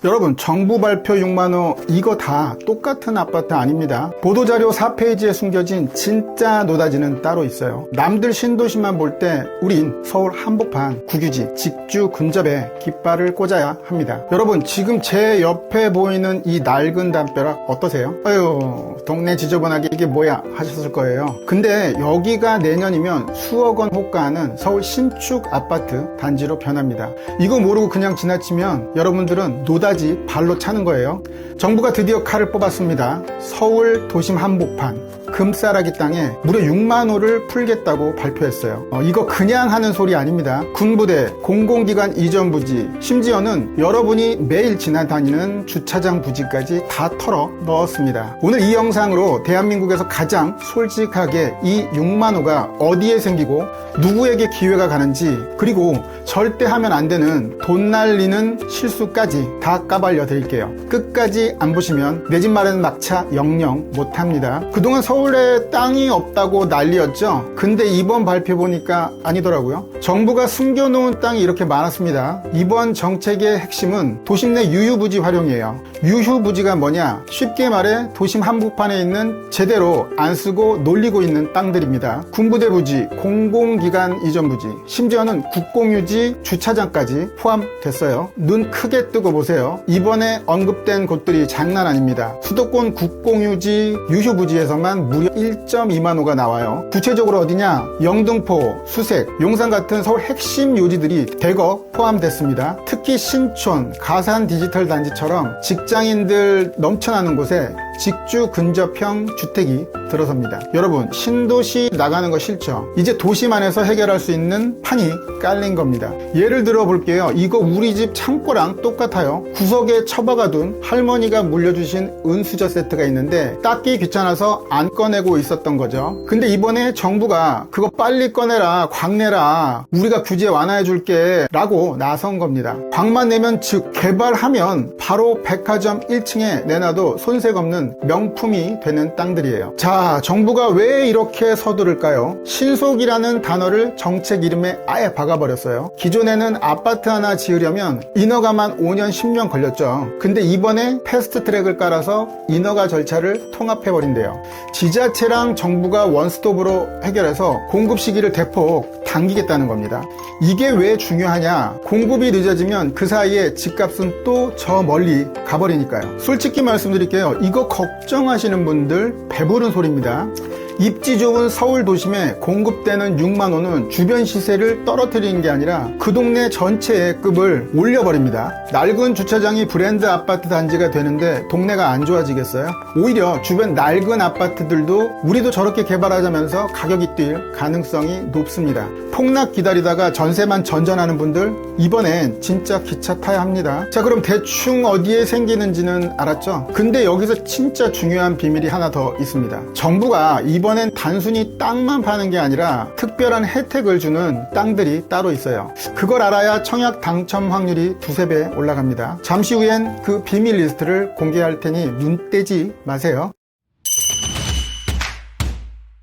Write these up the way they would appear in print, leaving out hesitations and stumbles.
여러분, 정부 발표 6만호 이거 다 똑같은 아파트 아닙니다. 보도자료 4페이지에 숨겨진 진짜 노다지는 따로 있어요. 남들 신도시만 볼 때 우린 서울 한복판 국유지 직주 근접에 깃발을 꽂아야 합니다. 여러분, 지금 제 옆에 보이는 이 낡은 담벼락 어떠세요? 아유, 동네 지저분하게 이게 뭐야 하셨을 거예요. 근데 여기가 내년이면 수억 원 호가하는 서울 신축 아파트 단지로 변합니다. 이거 모르고 그냥 지나치면 여러분들은 노다지 발로 차는 거예요. 정부가 드디어 칼을 뽑았습니다. 서울 도심 한복판 금싸라기 땅에 무려 6만호를 풀겠다고 발표했어요. 이거 그냥 하는 소리 아닙니다. 군부대, 공공기관 이전 부지, 심지어는 여러분이 매일 지나다니는 주차장 부지까지 다 털어 넣었습니다. 오늘 이 영상으로 대한민국에서 가장 솔직하게 이 6만호가 어디에 생기고 누구에게 기회가 가는지, 그리고 절대 하면 안 되는 돈 날리는 실수까지 다 까발려 드릴게요. 끝까지 안 보시면 내 집 마련 막차 영영 못합니다. 그동안 서울에 땅이 없다고 난리였죠. 근데 이번 발표 보니까 아니더라고요. 정부가 숨겨놓은 땅이 이렇게 많았습니다. 이번 정책의 핵심은 도심 내 유휴부지 활용이에요. 유휴부지가 뭐냐? 쉽게 말해 도심 한복판에 있는 제대로 안 쓰고 놀리고 있는 땅들입니다. 군부대 부지, 공공기관 이전 부지, 심지어는 국공유지 주차장까지 포함됐어요. 눈 크게 뜨고 보세요. 이번에 언급된 곳들이 장난 아닙니다. 수도권 국공유지 유휴부지에서만 무려 1.2만호가 나와요. 구체적으로 어디냐? 영등포, 수색, 용산 같은 서울 핵심 요지들이 대거 포함됐습니다. 특히 신촌, 가산 디지털 단지처럼 직장인들 넘쳐나는 곳에 직주 근접형 주택이 들어섭니다. 여러분, 신도시 나가는 거 싫죠? 이제 도심 안에서 해결할 수 있는 판이 깔린 겁니다. 예를 들어 볼게요. 이거 우리 집 창고랑 똑같아요. 구석에 처박아둔 할머니가 물려주신 은수저 세트가 있는데 닦기 귀찮아서 안 꺼내고 있었던 거죠. 근데 이번에 정부가 그거 빨리 꺼내라, 광내라, 우리가 규제 완화해 줄게 라고 나선 겁니다. 광만 내면, 즉 개발하면 바로 백화점 1층에 내놔도 손색 없는 명품이 되는 땅들이에요. 자, 정부가 왜 이렇게 서두를까요? 신속이라는 단어를 정책 이름에 아예 박아버렸어요. 기존에는 아파트 하나 지으려면 인허가만 5년 10년 걸렸죠. 근데 이번에 패스트트랙을 깔아서 인허가 절차를 통합해버린대요. 지자체랑 정부가 원스톱으로 해결해서 공급 시기를 대폭 당기겠다는 겁니다. 이게 왜 중요하냐? 공급이 늦어지면 그 사이에 집값은 또 저 멀리 가버리니까요. 솔직히 말씀드릴게요. 이거 걱정하시는 분들 배부른 소리입니다. 입지 좋은 서울 도심에 공급되는 6만호는 주변 시세를 떨어뜨리는 게 아니라 그 동네 전체의 급을 올려버립니다. 낡은 주차장이 브랜드 아파트 단지가 되는데 동네가 안 좋아지겠어요? 오히려 주변 낡은 아파트들도 우리도 저렇게 개발하자면서 가격이 뛸 가능성이 높습니다. 폭락 기다리다가 전세만 전전하는 분들, 이번엔 진짜 기차 타야 합니다. 자, 그럼 대충 어디에 생기는지는 알았죠? 근데 여기서 진짜 중요한 비밀이 하나 더 있습니다. 정부가 이번엔 단순히 땅만 파는 게 아니라 특별한 혜택을 주는 땅들이 따로 있어요. 그걸 알아야 청약 당첨 확률이 두세 배 올라갑니다. 잠시 후엔 그 비밀 리스트를 공개할 테니 눈 떼지 마세요.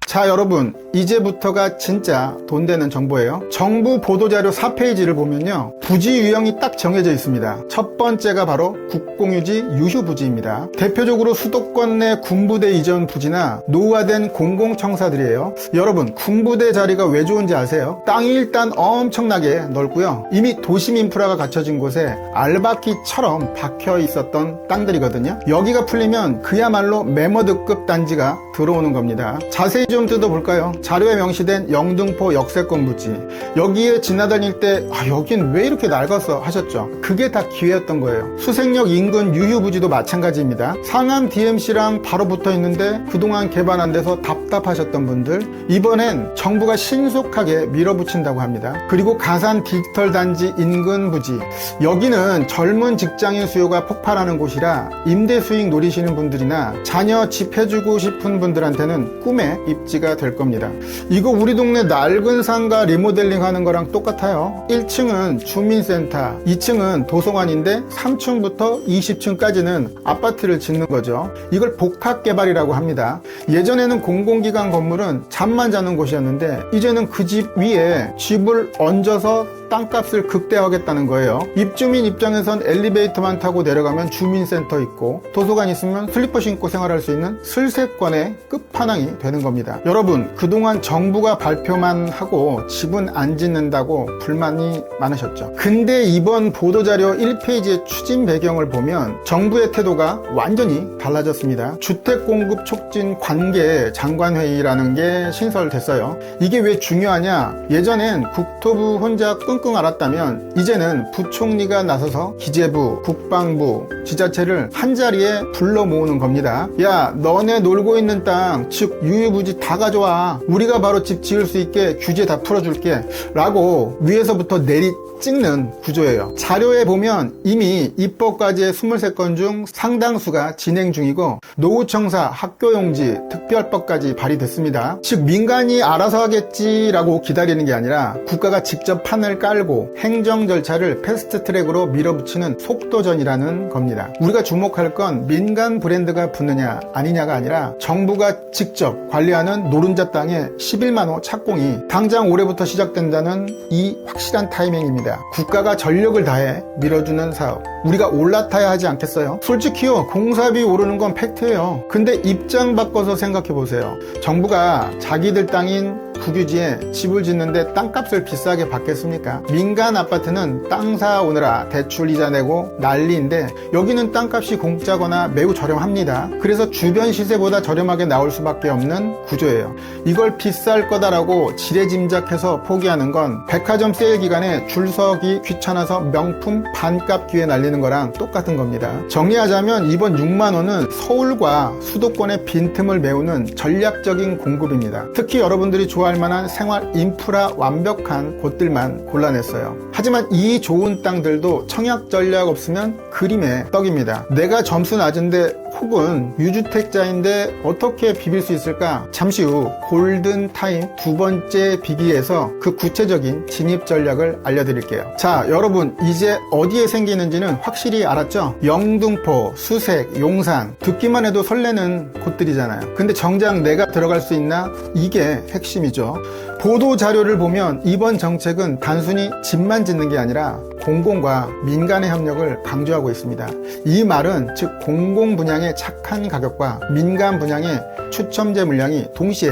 자, 여러분, 이제부터가 진짜 돈 되는 정보예요. 정부 보도자료 4페이지를 보면요, 부지 유형이 딱 정해져 있습니다. 첫 번째가 바로 국공유지 유휴부지입니다. 대표적으로 수도권 내 군부대 이전 부지나 노후화된 공공청사들이에요. 여러분, 군부대 자리가 왜 좋은지 아세요? 땅이 일단 엄청나게 넓고요, 이미 도심 인프라가 갖춰진 곳에 알바키처럼 박혀 있었던 땅들이거든요. 여기가 풀리면 그야말로 매머드급 단지가 들어오는 겁니다. 자세히 좀 뜯어볼까요? 자료에 명시된 영등포 역세권 부지, 여기에 지나다닐 때 여긴 왜 이렇게 낡았어 하셨죠? 그게 다 기회였던 거예요. 수색역 인근 유휴부지도 마찬가지입니다. 상암 DMC랑 바로 붙어 있는데 그동안 개발 안 돼서 답답하셨던 분들, 이번엔 정부가 신속하게 밀어붙인다고 합니다. 그리고 가산 디지털 단지 인근 부지, 여기는 젊은 직장인 수요가 폭발하는 곳이라 임대 수익 노리시는 분들이나 자녀 집 해주고 싶은 분들한테는 꿈의 입지가 될 겁니다. 이거 우리 동네 낡은 상가 리모델링 하는 거랑 똑같아요. 1층은 주민센터, 2층은 도서관인데 3층부터 20층까지는 아파트를 짓는 거죠. 이걸 복합개발이라고 합니다. 예전에는 공공기관 건물은 잠만 자는 곳이었는데 이제는 그 집 위에 집을 얹어서 땅값을 극대화하겠다는 거예요. 입주민 입장에선 엘리베이터만 타고 내려가면 주민센터 있고 도서관 있으면 슬리퍼 신고 생활할 수 있는 슬세권의 끝판왕이 되는 겁니다. 여러분, 그동안 정부가 발표만 하고 집은 안 짓는다고 불만이 많으셨죠. 근데 이번 보도자료 1페이지의 추진 배경을 보면 정부의 태도가 완전히 달라졌습니다. 주택공급 촉진 관계 장관회의라는 게 신설됐어요. 이게 왜 중요하냐? 예전엔 국토부 혼자 끙끙 앓았다면 이제는 부총리가 나서서 기재부, 국방부, 지자체를 한자리에 불러 모으는 겁니다. 야, 너네 놀고 있는 땅, 즉 유유부지 다 가져와. 우리가 바로 집 지을 수 있게 규제 다 풀어줄게 라고 위에서부터 내리 찍는 구조예요. 자료에 보면 이미 입법까지의 23건 중 상당수가 진행 중이고 노후청사, 학교용지, 특별법까지 발의됐습니다. 즉 민간이 알아서 하겠지라고 기다리는 게 아니라 국가가 직접 판을 깔고 행정 절차를 패스트트랙으로 밀어붙이는 속도전이라는 겁니다. 우리가 주목할 건 민간 브랜드가 붙느냐 아니냐가 아니라 정부가 직접 관리하는 노른자 땅의 11만 호 착공이 당장 올해부터 시작된다는 이 확실한 타이밍입니다. 국가가 전력을 다해 밀어주는 사업, 우리가 올라타야 하지 않겠어요? 솔직히요, 공사비 오르는 건 팩트예요. 근데 입장 바꿔서 생각해 보세요. 정부가 자기들 땅인 국유지에 집을 짓는데 땅값을 비싸게 받겠습니까? 민간 아파트는 땅 사오느라 대출 이자 내고 난리인데 여기는 땅값이 공짜거나 매우 저렴합니다. 그래서 주변 시세보다 저렴하게 나올 수밖에 없는 구조예요. 이걸 비쌀 거다라고 지레짐작해서 포기하는 건 백화점 세일 기간에 줄 서기 귀찮아서 명품 반값 기회 날리는 거랑 똑같은 겁니다. 정리하자면 이번 6만 원은 서울과 수도권의 빈틈을 메우는 전략적인 공급입니다. 특히 여러분들이 좋아할 만한 생활 인프라 완벽한 곳들만 골라냈어요. 하지만 이 좋은 땅들도 청약 전략 없으면 그림의 떡입니다. 내가 점수 낮은데 혹은 유주택자인데 어떻게 비빌 수 있을까? 잠시 후 골든타임 두 번째 비기에서 그 구체적인 진입 전략을 알려드릴게요. 자, 여러분 이제 어디에 생기는지는 확실히 알았죠? 영등포, 수색, 용산 듣기만 해도 설레는 곳들이잖아요. 근데 정작 내가 들어갈 수 있나? 이게 핵심이죠. 보도 자료를 보면 이번 정책은 단순히 집만 짓는 게 아니라 공공과 민간의 협력을 강조하고 있습니다. 이 말은 즉 공공 분양의 착한 가격과 민간 분양의 추첨제 물량이 동시에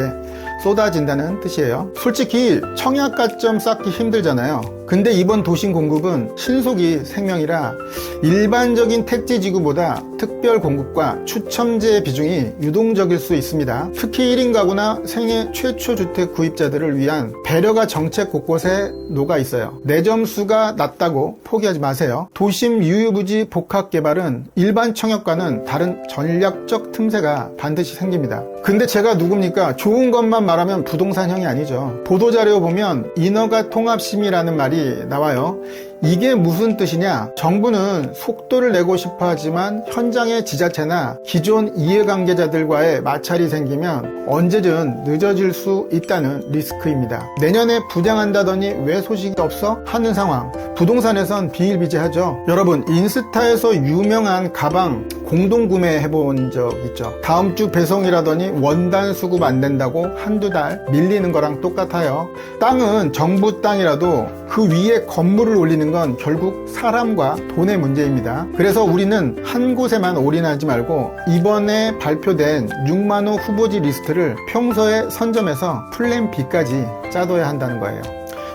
쏟아진다는 뜻이에요. 솔직히 청약 가점 쌓기 힘들잖아요. 근데 이번 도심 공급은 신속이 생명이라 일반적인 택지 지구보다 특별 공급과 추첨제 비중이 유동적일 수 있습니다. 특히 1인 가구나 생애 최초 주택 구입자들을 위한 배려가 정책 곳곳에 녹아 있어요. 내 점수가 낮다고 포기하지 마세요. 도심 유유부지 복합 개발은 일반 청약과는 다른 전략적 틈새가 반드시 생깁니다. 근데 제가 누굽니까? 좋은 것만 말하면 부동산형이 아니죠. 보도자료 보면 인허가 통합심의라는 말이 나와요. 이게 무슨 뜻이냐? 정부는 속도를 내고 싶어 하지만 현장의 지자체나 기존 이해관계자들과의 마찰이 생기면 언제든 늦어질 수 있다는 리스크입니다. 내년에 분양한다더니 왜 소식이 없어? 하는 상황. 부동산에선 비일비재하죠. 여러분, 인스타에서 유명한 가방 공동구매 해본 적 있죠? 다음 주 배송이라더니 원단 수급 안 된다고 한두 달 밀리는 거랑 똑같아요. 땅은 정부 땅이라도 그 위에 건물을 올리는 건 결국 사람과 돈의 문제입니다. 그래서 우리는 한 곳에만 올인하지 말고 이번에 발표된 6만 호 후보지 리스트를 평소에 선점해서 플랜 B까지 짜둬야 한다는 거예요.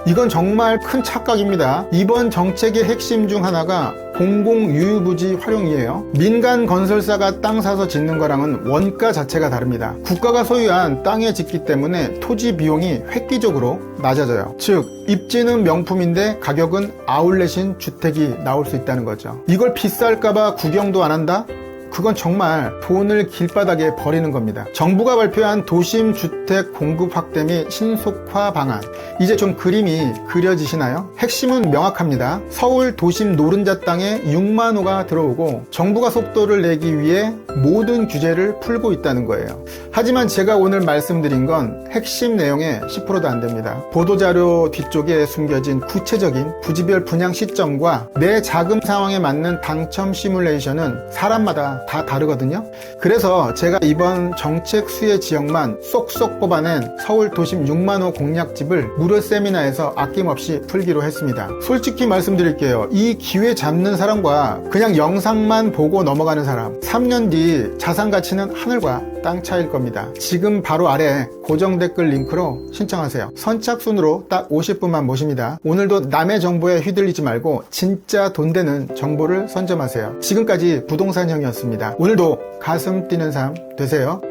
이건 정말 큰 착각입니다. 이번 정책의 핵심 중 하나가 공공유유부지 활용이에요. 민간 건설사가 땅 사서 짓는 거랑은 원가 자체가 다릅니다. 국가가 소유한 땅에 짓기 때문에 토지 비용이 획기적으로 낮아져요. 즉 입지는 명품인데 가격은 아울렛인 주택이 나올 수 있다는 거죠. 이걸 비쌀까봐 구경도 안 한다? 그건 정말 돈을 길바닥에 버리는 겁니다. 정부가 발표한 도심 주택 공급 확대 및 신속화 방안, 이제 좀 그림이 그려지시나요? 핵심은 명확합니다. 서울 도심 노른자 땅에 6만 호가 들어오고 정부가 속도를 내기 위해 모든 규제를 풀고 있다는 거예요. 하지만 제가 오늘 말씀드린 건 핵심 내용의 10%도 안 됩니다. 보도자료 뒤쪽에 숨겨진 구체적인 부지별 분양 시점과 내 자금 상황에 맞는 당첨 시뮬레이션은 사람마다 다 다르거든요. 그래서 제가 이번 정책 수혜 지역만 쏙쏙 뽑아낸 서울 도심 6만호 공략집을 무료 세미나에서 아낌없이 풀기로 했습니다. 솔직히 말씀드릴게요. 이 기회 잡는 사람과 그냥 영상만 보고 넘어가는 사람, 3년 뒤 자산 가치는 하늘과 땅 차이일 겁니다. 지금 바로 아래 고정 댓글 링크로 신청하세요. 선착순으로 딱 50분만 모십니다. 오늘도 남의 정보에 휘둘리지 말고 진짜 돈 되는 정보를 선점하세요. 지금까지 부동산 형이었습니다. 오늘도 가슴 뛰는 삶 되세요.